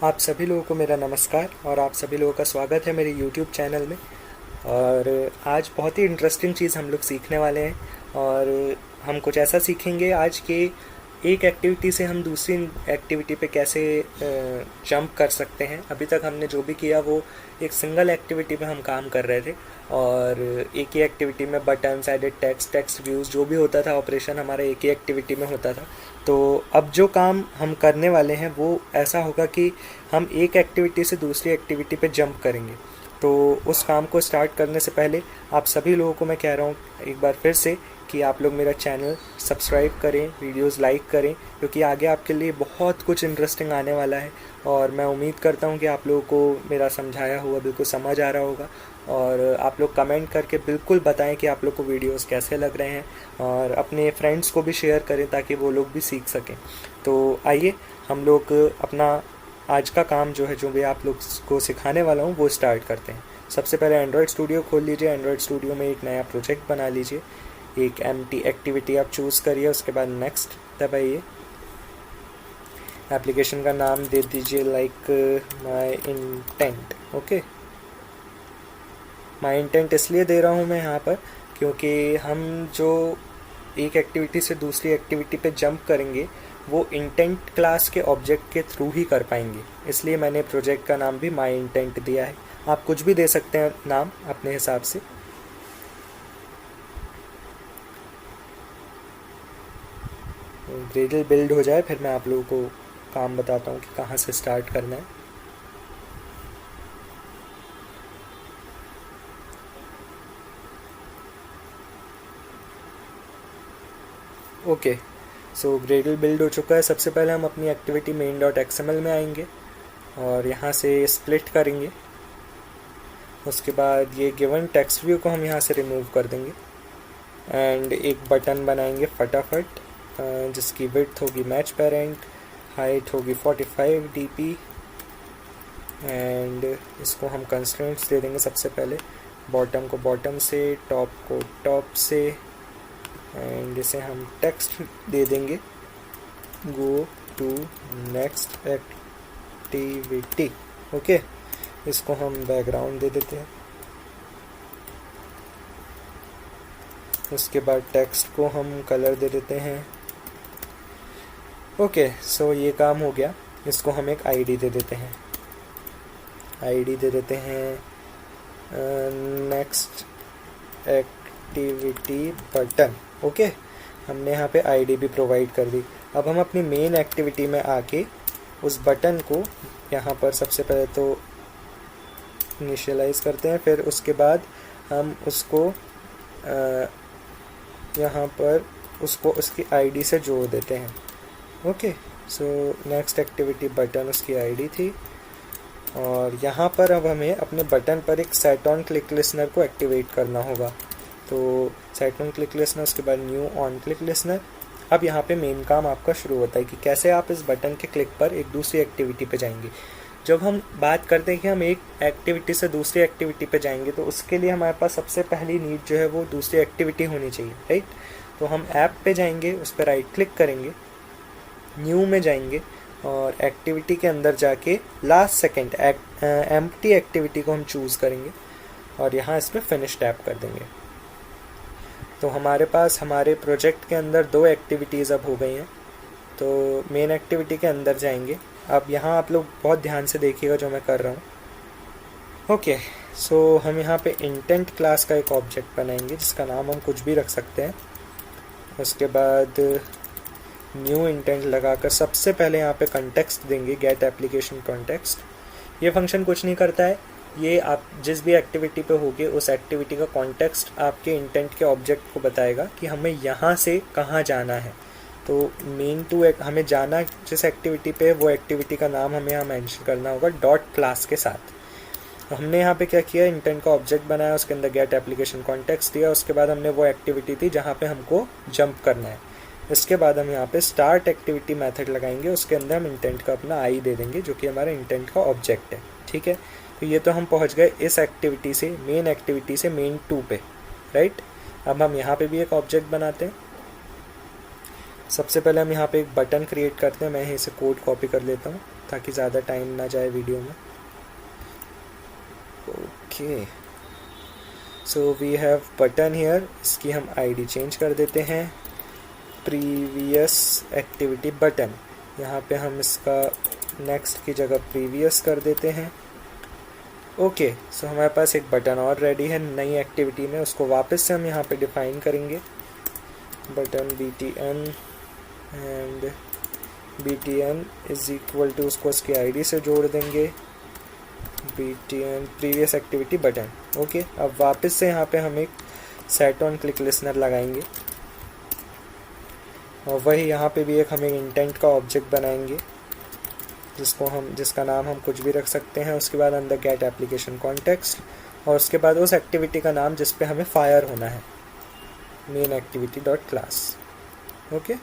आप सभी लोगों को मेरा नमस्कार और आप सभी लोगों का स्वागत है मेरे YouTube चैनल में। और आज बहुत ही इंटरेस्टिंग चीज़ हम लोग सीखने वाले हैं। और हम कुछ ऐसा सीखेंगे आज कि एक एक्टिविटी से हम दूसरी एक्टिविटी पे कैसे जंप कर सकते हैं। अभी तक हमने जो भी किया वो एक सिंगल एक्टिविटी पे हम काम कर रहे थे और एक ही एक्टिविटी में buttons, edit text, text views जो भी होता था ऑपरेशन हमारा एक ही एक्टिविटी में होता था। तो अब जो काम हम करने वाले हैं वो ऐसा होगा कि हम एक एक्टिविटी से दूसरी एक्टिविटी पे जंप करेंगे। तो उस काम को स्टार्ट करने से पहले आप सभी लोगों को मैं कह रहा हूँ एक बार फिर से कि आप लोग मेरा चैनल सब्सक्राइब करें, वीडियोस लाइक करें, क्योंकि आगे आपके लिए बहुत कुछ इंटरेस्टिंग आने वाला है। और मैं उम्मीद करता हूँ कि आप लोगों को मेरा समझाया हुआ बिल्कुल समझ आ रहा होगा। और आप लोग कमेंट करके बिल्कुल बताएं कि आप लोग को वीडियोस कैसे लग रहे हैं और अपने फ्रेंड्स को भी शेयर करें ताकि वो लोग भी सीख सकें। तो आइए हम लोग अपना आज का काम जो है, जो भी आप लोग को सिखाने वाला हूँ वो स्टार्ट करते हैं। सबसे पहले एंड्रॉयड स्टूडियो खोल लीजिए। एंड्रॉयड स्टूडियो में एक नया प्रोजेक्ट बना लीजिए। एक एम्प्टी एक्टिविटी आप चूज़ करिए, उसके बाद नेक्स्ट दबाइए। एप्लीकेशन का नाम दे दीजिए like my intent. Okay, my intent इसलिए दे रहा हूँ मैं यहाँ पर क्योंकि हम जो एक एक्टिविटी से दूसरी एक्टिविटी पे जंप करेंगे वो इंटेंट क्लास के ऑब्जेक्ट के थ्रू ही कर पाएंगे, इसलिए मैंने प्रोजेक्ट का नाम भी माई इंटेंट दिया है। आप कुछ भी दे सकते हैं नाम अपने हिसाब से। ग्रेडल बिल्ड हो जाए फिर मैं आप लोगों को काम बताता हूँ कि कहाँ से स्टार्ट करना है। ओके, सो ग्रेडल बिल्ड हो चुका है। सबसे पहले हम अपनी एक्टिविटी main.xml में आएंगे और यहाँ से स्प्लिट करेंगे। उसके बाद ये गिवन टेक्स्ट व्यू को हम यहाँ से रिमूव कर देंगे एंड एक बटन बनाएंगे फटाफट, जिसकी विड्थ होगी मैच पेरेंट, हाइट होगी 45 dp एंड इसको हम कंस्ट्रेंट्स दे देंगे। सबसे पहले बॉटम को बॉटम से, टॉप को टॉप से एंड इसे हम टेक्स्ट दे देंगे go to next activity. Okay, इसको हम बैकग्राउंड दे देते हैं। उसके बाद टेक्स्ट को हम कलर दे देते हैं। ओके, सो ये काम हो गया। इसको हम एक आईडी दे देते हैं। आईडी दे देते हैं नेक्स्ट एक्टिविटी बटन। ओके, हमने यहाँ पे आईडी भी प्रोवाइड कर दी। अब हम अपनी मेन एक्टिविटी में आके उस बटन को यहाँ पर सबसे पहले तो इनिशियलाइज करते हैं, फिर उसके बाद हम उसको यहाँ पर उसको उसकी आईडी से जोड़ देते हैं। Okay, so next activity button उसकी आईडी थी और यहाँ पर अब हमें अपने बटन पर एक सेट ऑन क्लिक लिसनर को एक्टिवेट करना होगा। तो सेट ऑन क्लिक लिसनर, उसके बाद न्यू ऑन क्लिक लिसनर। अब यहाँ पे मेन काम आपका शुरू होता है कि कैसे आप इस बटन के क्लिक पर एक दूसरी एक्टिविटी पे जाएंगे। जब हम बात करते हैं कि हम एक एक्टिविटी से दूसरी एक्टिविटी पे जाएंगे तो उसके लिए हमारे पास सबसे पहली नीड जो है वो दूसरी एक्टिविटी होनी चाहिए, राइट। तो हम ऐप पे जाएंगे, उस पर राइट क्लिक करेंगे, न्यू में जाएंगे और एक्टिविटी के अंदर जाके लास्ट सेकेंड एम्प्टी एक्टिविटी को हम चूज़ करेंगे और यहाँ इस पर फिनिश टैप कर देंगे। तो हमारे पास हमारे प्रोजेक्ट के अंदर दो एक्टिविटीज़ अब हो गई हैं। तो मेन एक्टिविटी के अंदर जाएंगे। अब यहाँ आप लोग बहुत ध्यान से देखिएगा जो मैं कर रहा हूँ। ओके, सो हम यहाँ पे इंटेंट क्लास का एक ऑब्जेक्ट बनाएंगे जिसका नाम हम कुछ भी रख सकते हैं। उसके बाद न्यू इंटेंट लगाकर सबसे पहले यहाँ पे कंटेक्स्ट देंगे, गेट एप्लीकेशन कॉन्टेक्स्ट। ये फंक्शन कुछ नहीं करता है, ये आप जिस भी एक्टिविटी पे होगे उस एक्टिविटी का कॉन्टेक्स्ट आपके इंटेंट के ऑब्जेक्ट को बताएगा कि हमें यहाँ से कहाँ जाना है। तो मेन टू हमें जाना जिस एक्टिविटी पे वो एक्टिविटी का नाम हमें यहाँ मेंशन करना होगा डॉट क्लास के साथ। तो हमने यहाँ पे क्या किया, इंटेंट का ऑब्जेक्ट बनाया, उसके अंदर गेट एप्लीकेशन कॉन्टेक्स्ट दिया। उसके बाद हमने वो एक्टिविटी थी जहाँ पे हमको जंप करना है। इसके बाद हम यहाँ पे स्टार्ट एक्टिविटी मेथड लगाएंगे, उसके अंदर हम इंटेंट का अपना आई दे देंगे जो कि हमारा इंटेंट का ऑब्जेक्ट है। ठीक है, तो ये तो हम पहुँच गए इस एक्टिविटी से मेन 2 पे, राइट। अब हम यहाँ पे भी एक ऑब्जेक्ट बनाते हैं सबसे पहले हम यहाँ पे एक बटन क्रिएट करते हैं। मैं यहीं से कोड कॉपी कर लेता हूँ ताकि ज़्यादा टाइम ना जाए वीडियो में। Okay, so we have button here. इसकी हम आईडी चेंज कर देते हैं, प्रीवियस एक्टिविटी बटन। यहाँ पे हम इसका नेक्स्ट की जगह प्रीवियस कर देते हैं। ओके, सो हमारे पास एक बटन और रेडी है नई एक्टिविटी में। उसको वापस से हम यहाँ पे डिफाइन करेंगे, button btn, and btn is equal to, उसको उसकी आईडी से जोड़ देंगे, btn previous activity button. Okay, अब वापस से यहाँ पे हम एक सेट ऑन क्लिक लिसनर लगाएंगे और वही यहाँ पे भी एक हम एक इंटेंट का ऑब्जेक्ट बनाएंगे जिसका नाम हम कुछ भी रख सकते हैं। उसके बाद अंदर गेट एप्लीकेशन कॉन्टेक्स्ट, और उसके बाद उस एक्टिविटी का नाम जिस पे हमें फायर होना है, main activity dot class. Okay,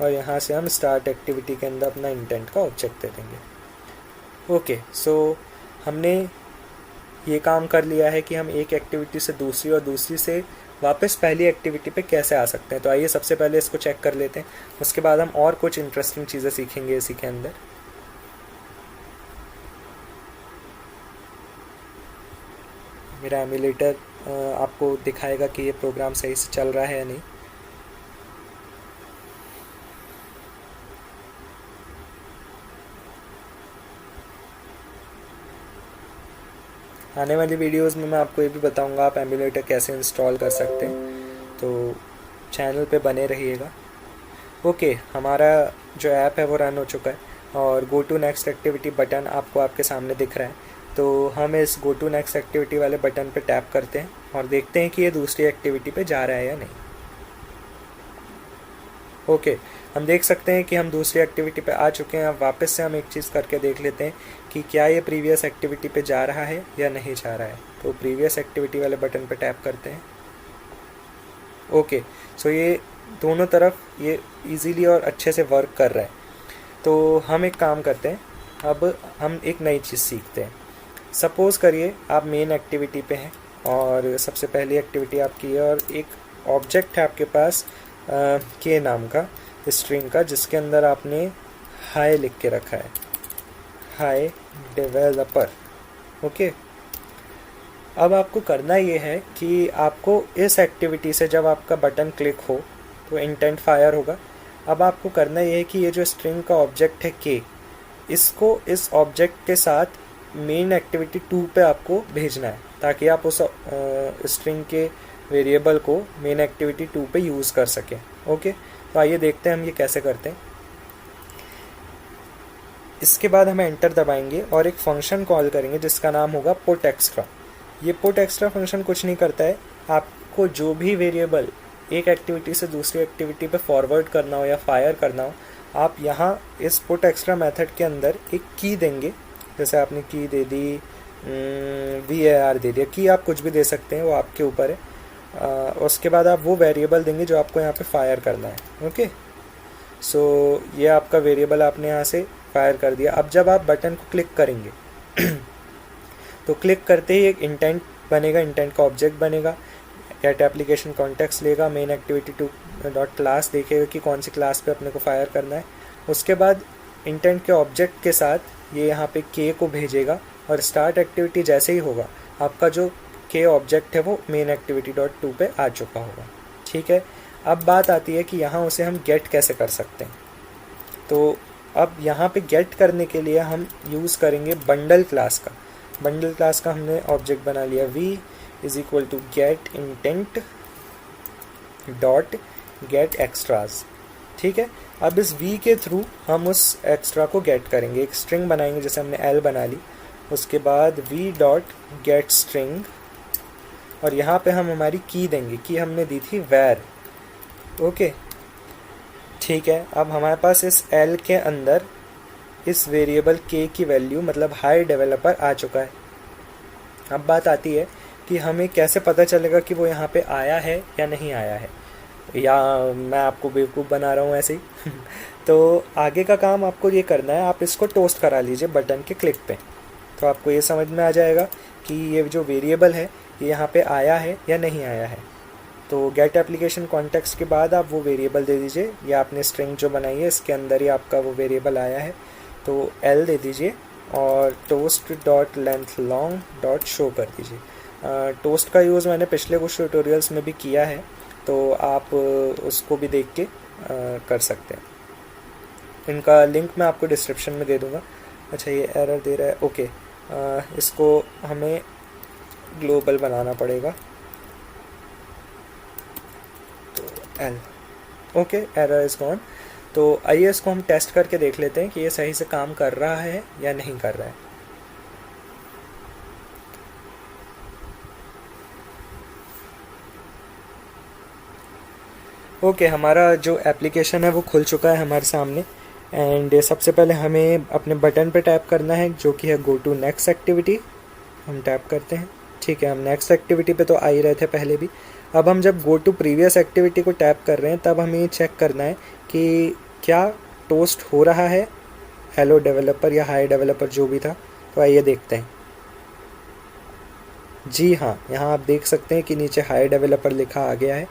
और यहाँ से हम स्टार्ट एक्टिविटी के अंदर अपना इंटेंट का ऑब्जेक्ट दे देंगे। ओके, सो हमने ये काम कर लिया है कि हम एक एक्टिविटी से दूसरी और दूसरी से वापस पहली एक्टिविटी पे कैसे आ सकते हैं। तो आइए सबसे पहले इसको चेक कर लेते हैं, उसके बाद हम और कुछ इंटरेस्टिंग चीज़ें सीखेंगे इसी के अंदर। मेरा एमुलेटर आपको दिखाएगा कि ये प्रोग्राम सही से चल रहा है या नहीं। आने वाली वीडियोस में मैं आपको ये भी बताऊंगा आप एमुलेटर कैसे इंस्टॉल कर सकते हैं, तो चैनल पे बने रहिएगा। ओके, हमारा जो ऐप है वो रन हो चुका है और go to next activity button आपको आपके सामने दिख रहा है। तो हम इस गो टू नेक्स्ट एक्टिविटी वाले बटन पे टैप करते हैं और देखते हैं कि ये दूसरी एक्टिविटी पे जा रहा है या नहीं। ओके, हम देख सकते हैं कि हम दूसरी एक्टिविटी पे आ चुके हैं। अब वापस से हम एक चीज़ करके देख लेते हैं कि क्या ये प्रीवियस एक्टिविटी पे जा रहा है या नहीं जा रहा है। तो प्रीवियस एक्टिविटी वाले बटन पे टैप करते हैं। ओके, सो ये दोनों तरफ ये इजीली और अच्छे से वर्क कर रहा है। तो हम एक काम करते हैं, अब हम एक नई चीज़ सीखते हैं। सपोज़ करिए आप मेन एक्टिविटी पे हैं और सबसे पहली एक्टिविटी आपकी है और एक ऑब्जेक्ट है आपके पास के नाम का स्ट्रिंग का, जिसके अंदर आपने हाय लिख के रखा है, हाय डेवलपर। ओके, अब आपको करना ये है कि आपको इस एक्टिविटी से जब आपका बटन क्लिक हो तो इंटेंट फायर होगा। अब आपको करना ये है कि ये जो स्ट्रिंग का ऑब्जेक्ट है के, इसको इस ऑब्जेक्ट के साथ मेन एक्टिविटी 2 पे आपको भेजना है ताकि आप उस स्ट्रिंग के वेरिएबल को मेन एक्टिविटी 2 पे यूज़ कर सकें। ओके, तो आइए देखते हैं हम ये कैसे करते हैं। इसके बाद हमें एंटर दबाएंगे और एक फंक्शन कॉल करेंगे जिसका नाम होगा पुट एक्स्ट्रा। ये पुट एक्स्ट्रा फंक्शन कुछ नहीं करता है, आपको जो भी वेरिएबल एक एक्टिविटी से दूसरी एक्टिविटी पे फॉरवर्ड करना हो या फायर करना हो, आप यहाँ इस पुट एक्स्ट्रा मेथड के अंदर एक की देंगे। जैसे आपने की दे दी, var दे दिया, की आप कुछ भी दे सकते हैं, वो आपके ऊपर है। उसके बाद आप वो वेरिएबल देंगे जो आपको यहाँ पे फायर करना है। ओके, सो ये आपका वेरिएबल आपने यहाँ से फायर कर दिया। अब जब आप बटन को क्लिक करेंगे तो क्लिक करते ही एक इंटेंट बनेगा, इंटेंट का ऑब्जेक्ट बनेगा, गेट एप्लीकेशन कॉन्टेक्स्ट लेगा, मेन एक्टिविटी 2 डॉट क्लास देखेगा कि कौन सी क्लास पे अपने को फायर करना है। उसके बाद इंटेंट के ऑब्जेक्ट के साथ ये यहाँ पे के को भेजेगा और स्टार्ट एक्टिविटी जैसे ही होगा आपका जो के ऑब्जेक्ट है वो मेन एक्टिविटी डॉट 2 पे आ चुका होगा। ठीक है, अब बात आती है कि यहाँ उसे हम गेट कैसे कर सकते हैं। तो अब यहाँ पे गेट करने के लिए हम यूज़ करेंगे बंडल क्लास का। बंडल क्लास का हमने ऑब्जेक्ट बना लिया, v is equal to get intent dot get extras. ठीक है, अब इस v के थ्रू हम उस एक्स्ट्रा को गेट करेंगे। एक स्ट्रिंग बनाएंगे, जैसे हमने l बना ली, उसके बाद v डॉट गेट स्ट्रिंग, और यहाँ पे हम हमारी की देंगे, की हमने दी थी var। ओके, ठीक है, अब हमारे पास इस l के अंदर इस वेरिएबल k की वैल्यू मतलब हाई डेवलपर आ चुका है। अब बात आती है कि हमें कैसे पता चलेगा कि वो यहाँ पे आया है या नहीं आया है, या मैं आपको बेवकूफ़ बना रहा हूँ ऐसे ही तो आगे का काम आपको ये करना है, आप इसको टोस्ट करा लीजिए बटन के क्लिक पे, तो आपको ये समझ में आ जाएगा कि ये जो वेरिएबल है ये यहाँ पे आया है या नहीं आया है। तो गेट एप्लीकेशन कॉन्टेक्स्ट के बाद आप वो वेरिएबल दे दीजिए, या आपने स्ट्रिंग जो बनाई है इसके अंदर ही आपका वो वेरिएबल आया है, तो एल दे दीजिए और toast dot length long dot show कर दीजिए। टोस्ट का यूज़ मैंने पिछले कुछ ट्यूटोरियल्स में भी किया है, तो आप उसको भी देख के कर सकते हैं। इनका लिंक मैं आपको डिस्क्रिप्शन में दे दूँगा। अच्छा, ये एरर दे रहा है, ओके। इसको हमें ग्लोबल बनाना पड़ेगा, तो L, okay, error is gone. तो आइए इसको हम टेस्ट करके देख लेते हैं कि ये सही से काम कर रहा है या नहीं कर रहा है। ओके, हमारा जो एप्लीकेशन है वो खुल चुका है हमारे सामने। एंड सबसे पहले हमें अपने बटन पे टैप करना है, जो कि है गो टू नेक्स्ट एक्टिविटी। हम टैप करते हैं, ठीक है। हम नेक्स्ट एक्टिविटी पे तो आ ही रहे थे पहले भी। अब हम जब गो टू प्रीवियस एक्टिविटी को टैप कर रहे हैं, तब हमें ये चेक करना है कि क्या टोस्ट हो रहा है, हेलो डेवलपर या हाय डेवलपर जो भी था। तो आइए देखते हैं। जी हाँ, यहाँ आप देख सकते हैं कि नीचे हाय डेवलपर लिखा आ गया है।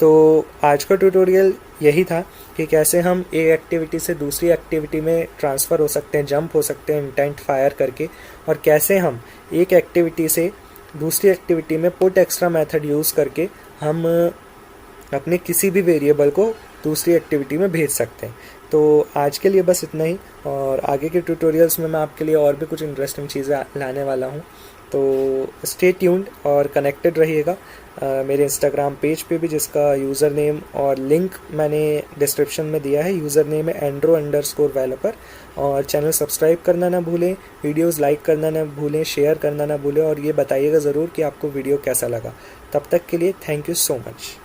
तो आज का ट्यूटोरियल यही था कि कैसे हम एक एक्टिविटी से दूसरी एक्टिविटी में ट्रांसफ़र हो सकते हैं, जंप हो सकते हैं इंटेंट फायर करके, और कैसे हम एक एक्टिविटी से दूसरी एक्टिविटी में पुट एक्स्ट्रा मेथड यूज़ करके हम अपने किसी भी वेरिएबल को दूसरी एक्टिविटी में भेज सकते हैं। तो आज के लिए बस इतना ही, और आगे के ट्यूटोरियल्स में मैं आपके लिए और भी कुछ इंटरेस्टिंग चीज़ें लाने वाला हूँ। तो स्टे ट्यून्ड और कनेक्टेड रहिएगा मेरे इंस्टाग्राम पेज पे भी, जिसका यूज़र नेम और लिंक मैंने डिस्क्रिप्शन में दिया है। यूज़र नेम है andro_developer, और चैनल सब्सक्राइब करना ना भूलें, वीडियोस लाइक करना ना भूलें, शेयर करना ना भूलें, और ये बताइएगा ज़रूर कि आपको वीडियो कैसा लगा। तब तक के लिए थैंक यू सो मच।